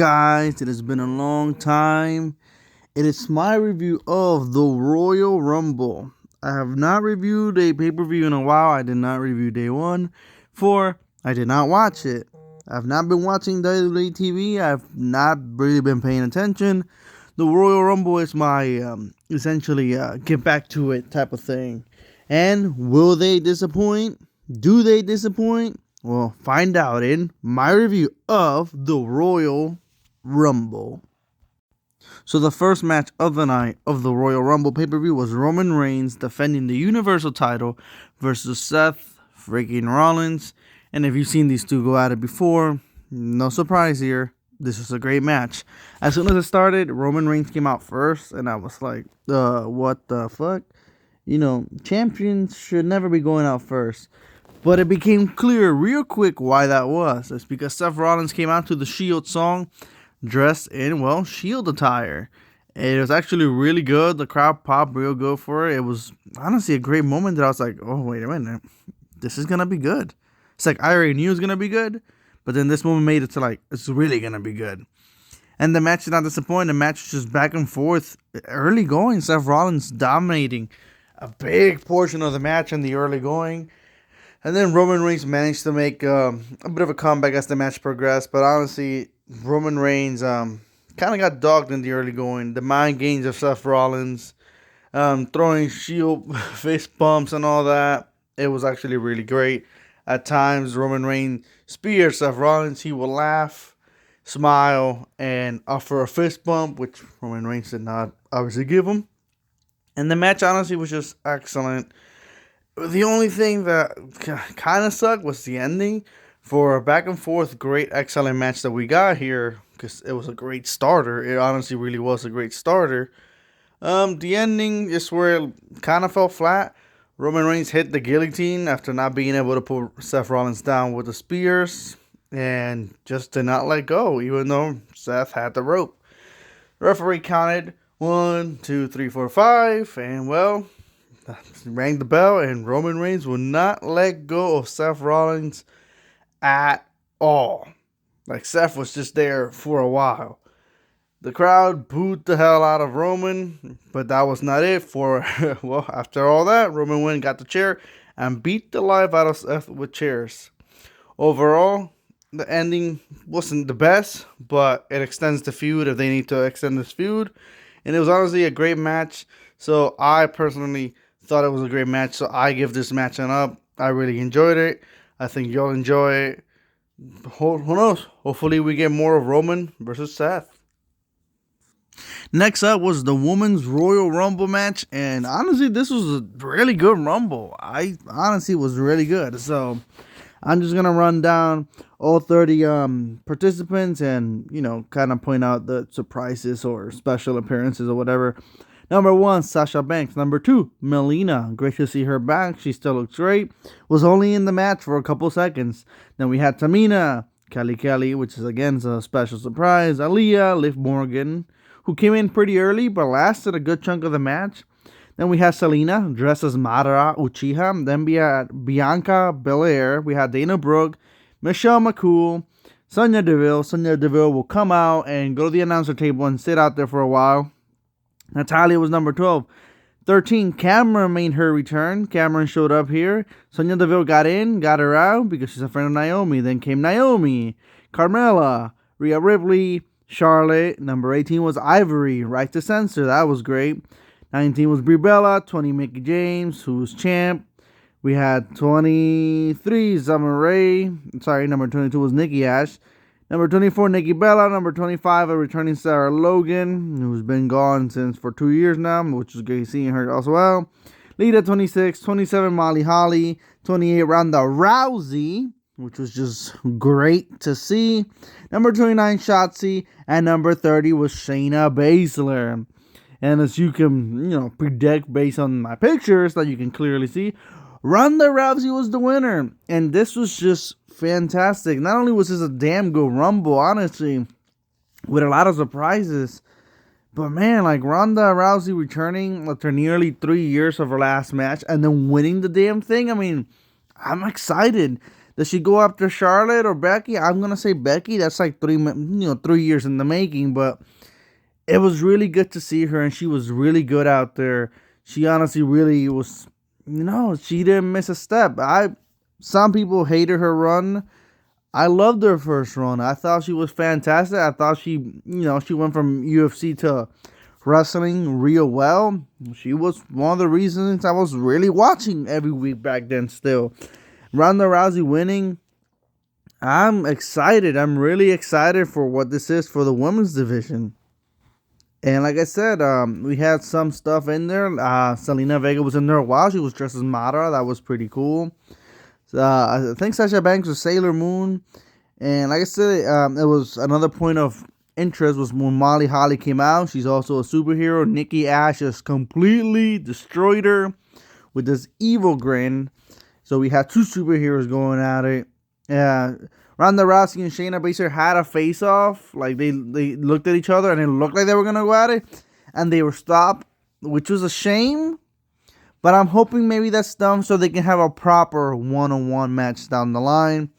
guys? It has been a long time. It is my review of the Royal Rumble. I have not reviewed a pay-per-view in a while. I did not review day one. I did not watch it. I've not been watching WWE TV. I've not really been paying attention. The Royal Rumble is my essentially get back to it type of thing. And will they disappoint? Do they disappoint? Well, find out in my review of the Royal Rumble. So the first match of the night of the Royal Rumble pay-per-view was Roman Reigns defending the Universal title versus Seth freaking Rollins. And if you've seen these two go at it before, no surprise here. This was a great match. As soon as it started, Roman Reigns came out first, and I was like, what the fuck? You know, champions should never be going out first. But it became clear real quick why that was. It's because Seth Rollins came out to the Shield song dressed in, well, Shield attire. It was actually really good. The crowd popped real good for it. It was honestly a great moment that I was like, oh, wait a minute. This is going to be good. It's like I already knew it was going to be good. But then this moment made it to like, it's really going to be good. And the match did not disappoint. The match was just back and forth. Early going, Seth Rollins dominating a big portion of the match in the early going. And then Roman Reigns managed to make a bit of a comeback as the match progressed. But honestly, Roman Reigns kind of got dogged in the early going. The mind games of Seth Rollins, throwing Shield fist bumps and all that. It was actually really great. At times, Roman Reigns speared Seth Rollins. He will laugh, smile, and offer a fist bump, which Roman Reigns did not obviously give him. And the match honestly was just excellent. The only thing that kind of sucked was the ending. For a back and forth, great, excellent match that we got here, because it was a great starter. It honestly really was a great starter. The ending is where it kind of fell flat. Roman Reigns hit the guillotine after not being able to put Seth Rollins down with the spears, and just did not let go, even though Seth had the rope. The referee counted 1, 2, 3, 4, 5, and well, rang the bell, and Roman Reigns will not let go of Seth Rollins at all. Like, Seth was just there for a while. The crowd booed the hell out of Roman, but that was not it. Well, after all that, Roman went and got the chair and beat the life out of Seth with chairs. Overall, the ending wasn't the best, but it extends the feud if they need to extend this feud. And it was honestly a great match. So I personally thought it was a great match. So I give this match an up. I really enjoyed it. I think you'll enjoy it. Who knows? Hopefully we get more of Roman versus Seth. Next up was the Women's Royal Rumble match. And honestly, this was a really good Rumble. I honestly was really good. So I'm just going to run down all 30 participants and, kind of point out the surprises or special appearances or whatever. Number 1, Sasha Banks. Number 2, Melina. Great to see her back. She still looks great. Was only in the match for a couple seconds. Then we had Tamina, Kelly, which is again a special surprise. Aaliyah, Liv Morgan, who came in pretty early but lasted a good chunk of the match. Then we had Selena, dressed as Madara Uchiha. Then we had Bianca Belair. We had Dana Brooke, Michelle McCool, Sonya Deville. Sonya Deville will come out and go to the announcer table and sit out there for a while. Natalia was number 12. 13, Cameron made her return. Cameron showed up here. Sonya Deville got in, got her out because she's a friend of Naomi. Then came Naomi, Carmella, Rhea Ripley, Charlotte. Number 18 was Ivory, Right to Censor. That was great. 19 was Brie Bella. 20, Mickie James, who's champ. We had 23, Summer Rae. Sorry, number 22 was Nikki Ash. Number 24, Nikki Bella. Number 25, a returning Sarah Logan, who's been gone for 2 years now, which is great seeing her as well. Lita, 26. 27, Molly Holly. 28, Ronda Rousey, which was just great to see. Number 29, Shotzi. And number 30 was Shayna Baszler. And as you can, predict based on my pictures that you can clearly see, Ronda Rousey was the winner. And this was just fantastic. Not only was this a damn good Rumble, honestly, with a lot of surprises, but man, like Ronda Rousey returning after nearly 3 years of her last match and then winning the damn thing. I mean, I'm excited. Does she go after Charlotte or Becky? I'm gonna say Becky. That's like 3 years in the making, but it was really good to see her, and she was really good out there. She honestly really was. She didn't miss a step. Some people hated her run. I loved her first run. I thought she was fantastic. I thought she went from UFC to wrestling real well. She was one of the reasons I was really watching every week back then still. Ronda Rousey winning. I'm excited. I'm really excited for what this is for the women's division. And like I said, we had some stuff in there. Selena Vega was in there a while. She was dressed as Mara. That was pretty cool. I think Sasha Banks was Sailor Moon. And like I said, it was another point of interest was when Molly Holly came out. She's also a superhero. Nikki Ash just completely destroyed her with this evil grin. So we had two superheroes going at it. Ronda Rousey and Shayna Baszler had a face-off. Like, they looked at each other, and it looked like they were going to go at it. And they were stopped, which was a shame. But I'm hoping maybe that's done so they can have a proper one-on-one match down the line.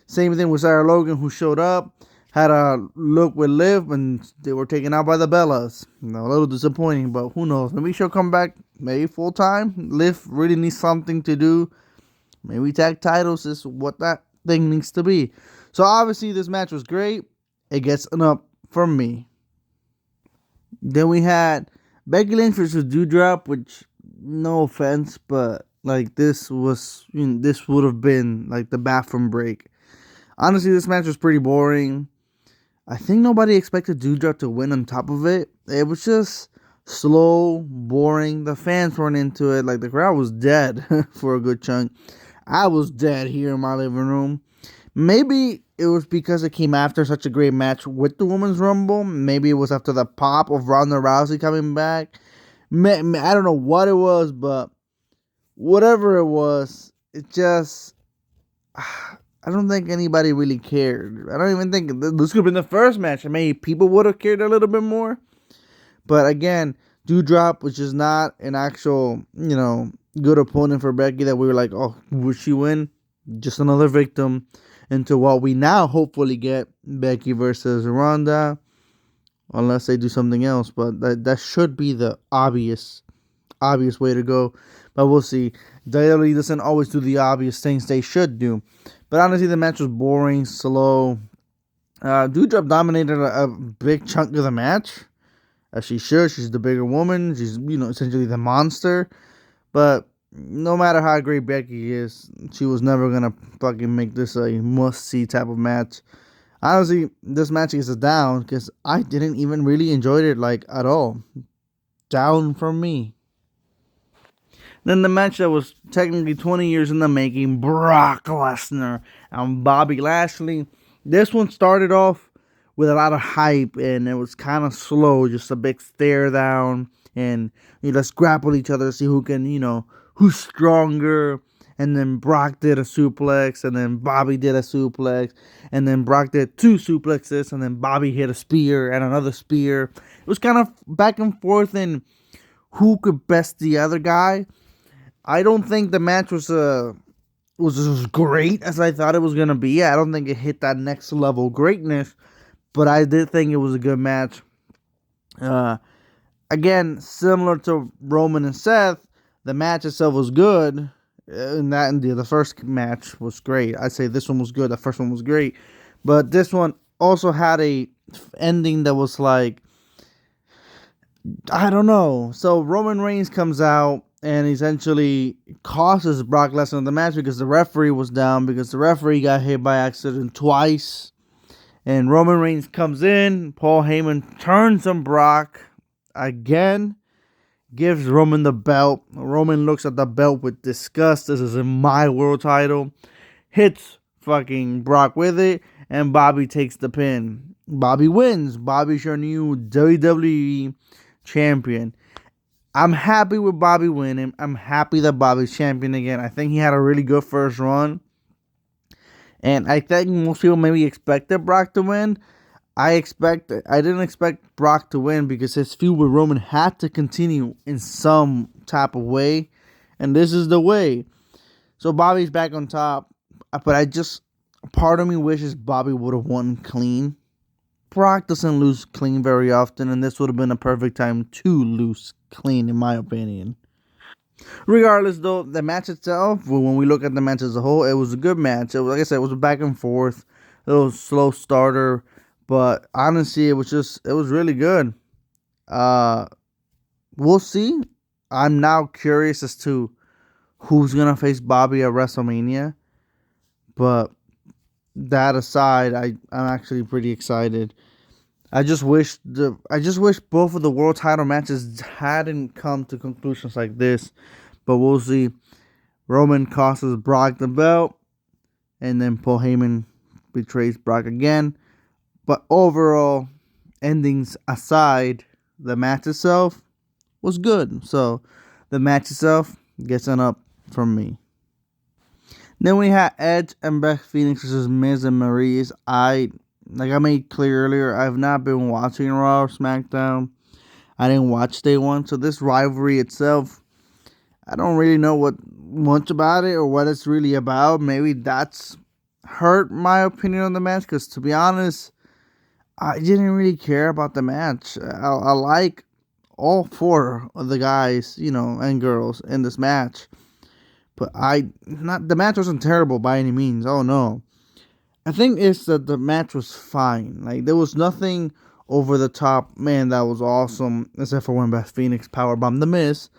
Same thing with Sarah Logan, who showed up. Had a look with Liv, and they were taken out by the Bellas. A little disappointing, but who knows? Maybe she'll come back maybe full-time. Liv really needs something to do. Maybe tag titles is what that thing needs to be. So obviously this match was great. It gets an up from me. Then we had Becky Lynch versus Dewdrop, which, no offense, but like this would have been like the bathroom break. Honestly, this match was pretty boring. I think nobody expected Dewdrop to win on top of it. It was just slow, boring. The fans weren't into it. Like, the crowd was dead for a good chunk. I was dead here in my living room. Maybe it was because it came after such a great match with the Women's Rumble. Maybe it was after the pop of Ronda Rousey coming back. I don't know what it was, but whatever it was, it just... I don't think anybody really cared. I don't even think this could have been the first match. Maybe people would have cared a little bit more. But again, Dewdrop, which is not an actual, good opponent for Becky that we were like, oh, would she win? Just another victim into what we now hopefully get, Becky versus Ronda. Unless they do something else. But that should be the obvious way to go. But we'll see. WWE doesn't always do the obvious things they should do. But honestly, the match was boring, slow. Dewdrop dominated a big chunk of the match. As she should. She's the bigger woman. She's, essentially the monster. But no matter how great Becky is, she was never going to fucking make this a must-see type of match. Honestly, this match is a down because I didn't even really enjoy it, at all. Down from me. Then the match that was technically 20 years in the making, Brock Lesnar and Bobby Lashley. This one started off with a lot of hype, and it was kind of slow, just a big stare down, and let's grapple each other, see who can, who's stronger. And then Brock did a suplex, and then Bobby did a suplex, and then Brock did two suplexes, and then Bobby hit a spear and another spear. It was kind of back and forth in who could best the other guy. I don't think the match was as great as I thought it was going to be. I don't think it hit that next level greatness, but I did think it was a good match. Again, similar to Roman and Seth, the match itself was good. The first match was great. I'd say this one was good. The first one was great. But this one also had a ending that was like, I don't know. So Roman Reigns comes out and essentially causes Brock Lesnar the match because the referee was down, because the referee got hit by accident twice. And Roman Reigns comes in. Paul Heyman turns on Brock again. Gives Roman the belt. Roman looks at the belt with disgust. This is my world title. Hits fucking Brock with it. And Bobby takes the pin. Bobby wins. Bobby's your new WWE champion. I'm happy with Bobby winning. I'm happy that Bobby's champion again. I think he had a really good first run. And I think most people maybe expected Brock to win. I didn't expect Brock to win because his feud with Roman had to continue in some type of way. And this is the way. So Bobby's back on top. but part of me wishes Bobby would have won clean. Brock doesn't lose clean very often, and this would have been a perfect time to lose clean, in my opinion. Regardless, though, the match itself, when we look at the match as a whole, it was a good match. It was, like I said, it was a back and forth, a little slow starter, but honestly, it was really good. Uh, we'll see. I'm now curious as to who's gonna face Bobby at WrestleMania, but that aside, I'm actually pretty excited. I just wish both of the world title matches hadn't come to conclusions like this, but we'll see. Roman costs Brock the belt, and then Paul Heyman betrays Brock again. But overall, endings aside, the match itself was good. So the match itself gets an up from me. Then we had Edge and Beth Phoenix versus Miz and Maryse. Like I made clear earlier, I've not been watching Raw or SmackDown. I didn't watch Day 1, so this rivalry itself, I don't really know much about it or what it's really about. Maybe that's hurt my opinion on the match, because to be honest, I didn't really care about the match. I like all four of the guys, and girls in this match. But the match wasn't terrible by any means. Oh no. I think it's that the match was fine. Like, there was nothing over the top, man, that was awesome, except for when Beth Phoenix powerbombed The Miz.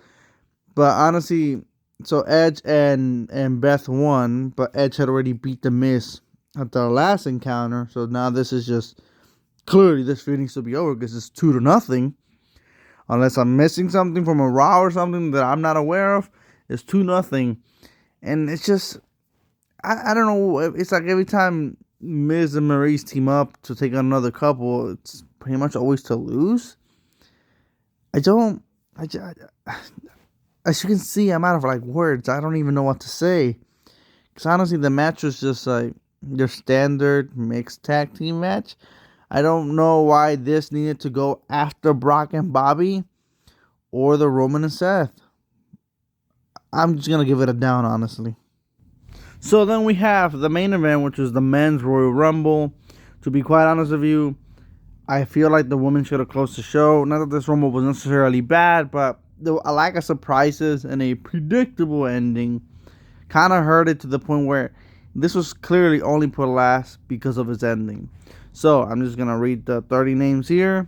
But honestly, so Edge and Beth won, but Edge had already beat The Miz at the last encounter. So now this is just, clearly this feud needs to be over because it's 2-0. Unless I'm missing something from a Raw or something that I'm not aware of, it's 2-0. And it's just, I don't know. It's like every time Miz and Maryse team up to take on another couple, it's pretty much always to lose. As you can see, I'm out of words. I don't even know what to say. Because honestly, the match was just like your standard mixed tag team match. I don't know why this needed to go after Brock and Bobby or the Roman and Seth. I'm just going to give it a down, honestly. So then we have the main event, which is the men's Royal Rumble. To be quite honest with you, I feel like the women should have closed the show. Not that this Rumble was necessarily bad, but a lack of surprises and a predictable ending kind of hurt it to the point where this was clearly only put last because of its ending. So I'm just going to read the 30 names here.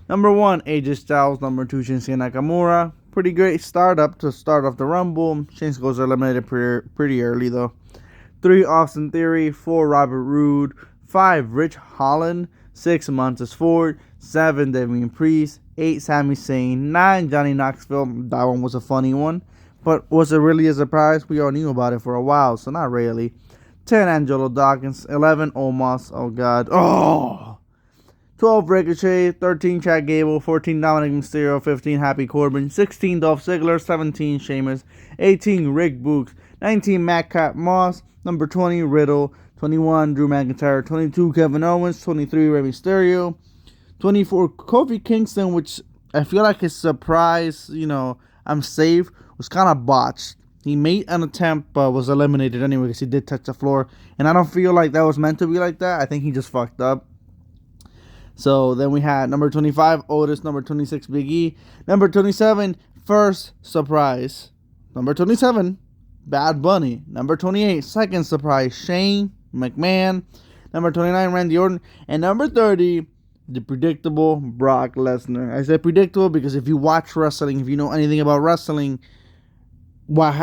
Number 1, AJ Styles. Number 2, Shinsuke Nakamura. Pretty great startup to start off the Rumble. Shinsuke goes eliminated pretty early though. 3, Austin Theory. 4, Robert Roode. 5, Rich Holland. 6, Montez Ford. 7, Damian Priest. 8, Sami Zayn. 9, Johnny Knoxville. That one was a funny one. But was it really a surprise? We all knew about it for a while, so not really. 10, Angelo Dawkins. 11, Omos. Oh, God. Oh! 12, Ricochet. 13, Chad Gable. 14, Dominic Mysterio. 15, Happy Corbin. 16, Dolph Ziggler. 17, Sheamus. 18, Rick Books. 19, Madcap Moss. Number 20, Riddle. 21, Drew McIntyre. 22, Kevin Owens. 23, Rey Mysterio. 24, Kofi Kingston, which I feel like his surprise, I'm safe, was kind of botched. He made an attempt, but was eliminated anyway because he did touch the floor. And I don't feel like that was meant to be like that. I think he just fucked up. So then we had number 25, Otis. Number 26, Big E. Number 27, first surprise. Number 27, Bad Bunny. Number 28, second surprise, Shane McMahon. Number 29, Randy Orton. And number 30, the predictable Brock Lesnar. I said predictable because if you watch wrestling, if you know anything about wrestling, what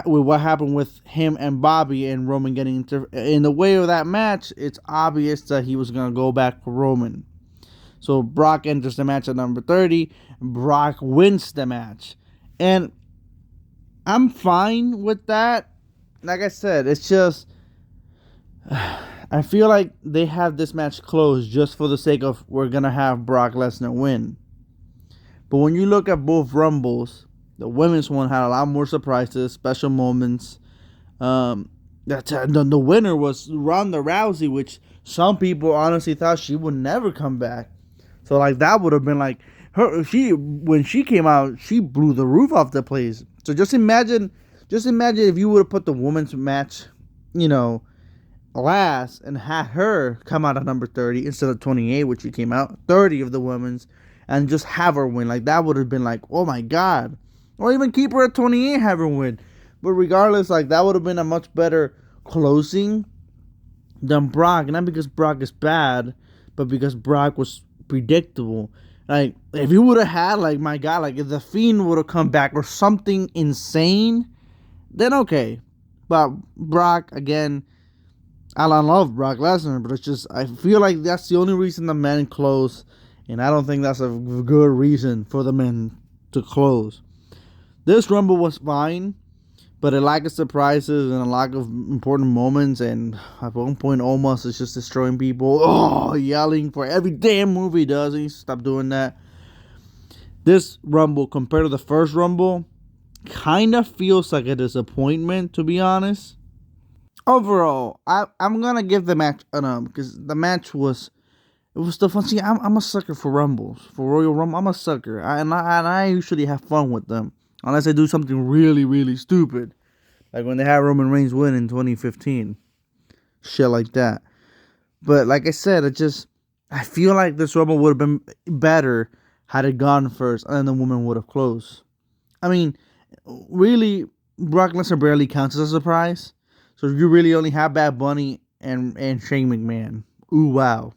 happened with him and Bobby and Roman getting in the way of that match, it's obvious that he was going to go back for Roman. So Brock enters the match at number 30. Brock wins the match. And I'm fine with that. Like I said, it's just, I feel like they have this match closed just for the sake of we're going to have Brock Lesnar win. But when you look at both Rumbles, the women's one had a lot more surprises, special moments. The winner was Ronda Rousey, which some people honestly thought she would never come back. So that would have been when she came out, she blew the roof off the place. So just imagine if you would have put the women's match, last and had her come out at number 30 instead of 28, which she came out 30 of the women's, and just have her win. Like, that would have been like, oh my god. Or even keep her at 28, have her win. But regardless, like, that would have been a much better closing than Brock. Not because Brock is bad, but because Brock was predictable. Like, if you would have had, like, my god, like, if the Fiend would have come back or something insane, then okay. But Brock, again, I love Brock Lesnar, but it's just, I feel like that's the only reason the men close, and I don't think that's a good reason for the men to close. This Rumble was fine, but a lack of surprises and a lack of important moments, and at one point almost it's just destroying people, yelling for every damn move he does. He needs to stop doing that. This Rumble, compared to the first Rumble, kind of feels like a disappointment, to be honest. Overall, I'm gonna give the match an because the match was still fun. See, I'm a sucker for Rumbles, for Royal Rumble. I'm a sucker, and I usually have fun with them unless I do something really, really stupid, like when they had Roman Reigns win in 2015, shit like that. But like I said, I feel like this Rumble would have been better had it gone first, and then the woman would have closed. I mean, really, Brock Lesnar barely counts as a surprise. So you really only have Bad Bunny and Shane McMahon. Ooh, wow.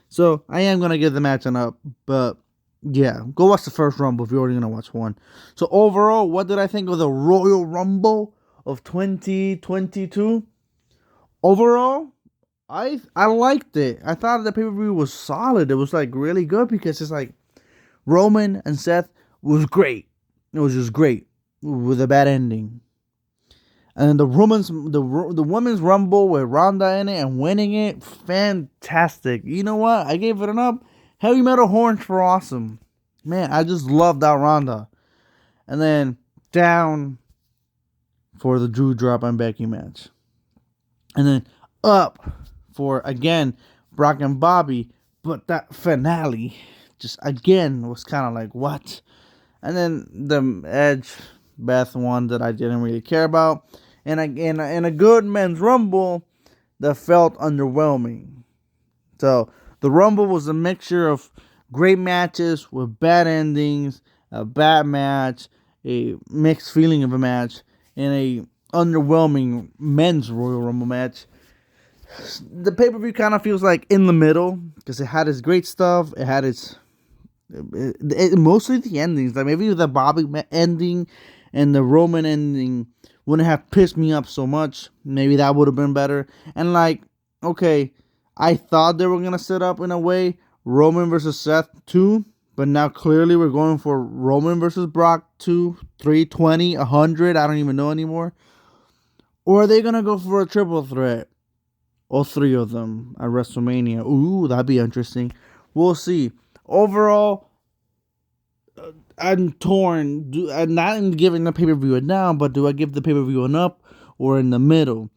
So I am going to give the match an up. But yeah, go watch the first Rumble if you're already going to watch one. So overall, what did I think of the Royal Rumble of 2022? Overall, I liked it. I thought the pay-per-view was solid. It was like really good because it's like Roman and Seth was great. It was just great with a bad ending. And the women's Rumble with Ronda in it and winning it, fantastic. You know what? I gave it an up. Heavy Metal Horns for awesome. Man, I just love that Ronda. And then down for the dewdrop and Becky match. And then up for, again, Brock and Bobby. But that finale just, again, was kind of like, what? And then the Edge Beth one that I didn't really care about. And again, in a good men's Rumble that felt underwhelming. So the Rumble was a mixture of great matches with bad endings, a bad match, a mixed feeling of a match, and a underwhelming men's Royal Rumble match. The pay-per-view kind of feels like in the middle because it had its great stuff. It had its mostly the endings, like maybe the Bobby ending and the Roman ending wouldn't have pissed me up so much. Maybe that would have been better. And like, okay, I thought they were gonna set up in a way Roman versus Seth 2, but now clearly we're going for Roman versus Brock 2, 320, 100. I don't even know anymore. Or are they gonna go for a triple threat? All three of them at WrestleMania. Ooh, that'd be interesting. We'll see. Overall, I'm torn. I'm not giving the pay-per-view a down, but do I give the pay-per-view an up or in the middle?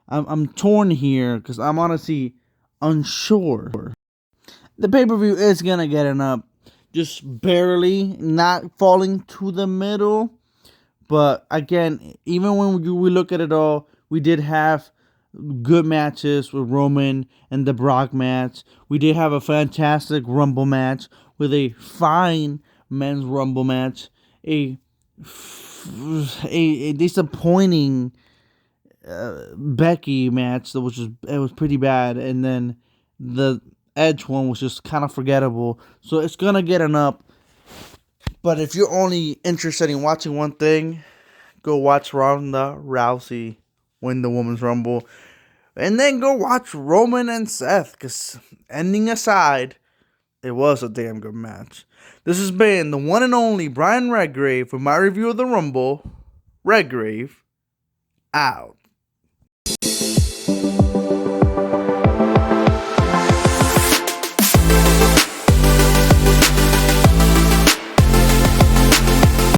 I'm torn here because I'm honestly unsure. The pay-per-view is going to get an up. Just barely, not falling to the middle. But again, even when we look at it all, we did have good matches with Roman and the Brock match. We did have a fantastic Rumble match with a fine men's Rumble match, a disappointing Becky match that was pretty bad, and then the Edge one was just kind of forgettable. So it's gonna get an up. But if you're only interested in watching one thing, go watch Ronda Rousey win the Women's Rumble, and then go watch Roman and Seth. Cause ending aside, it was a damn good match. This has been the one and only Brian Redgrave for my review of the Rumble. Redgrave, out.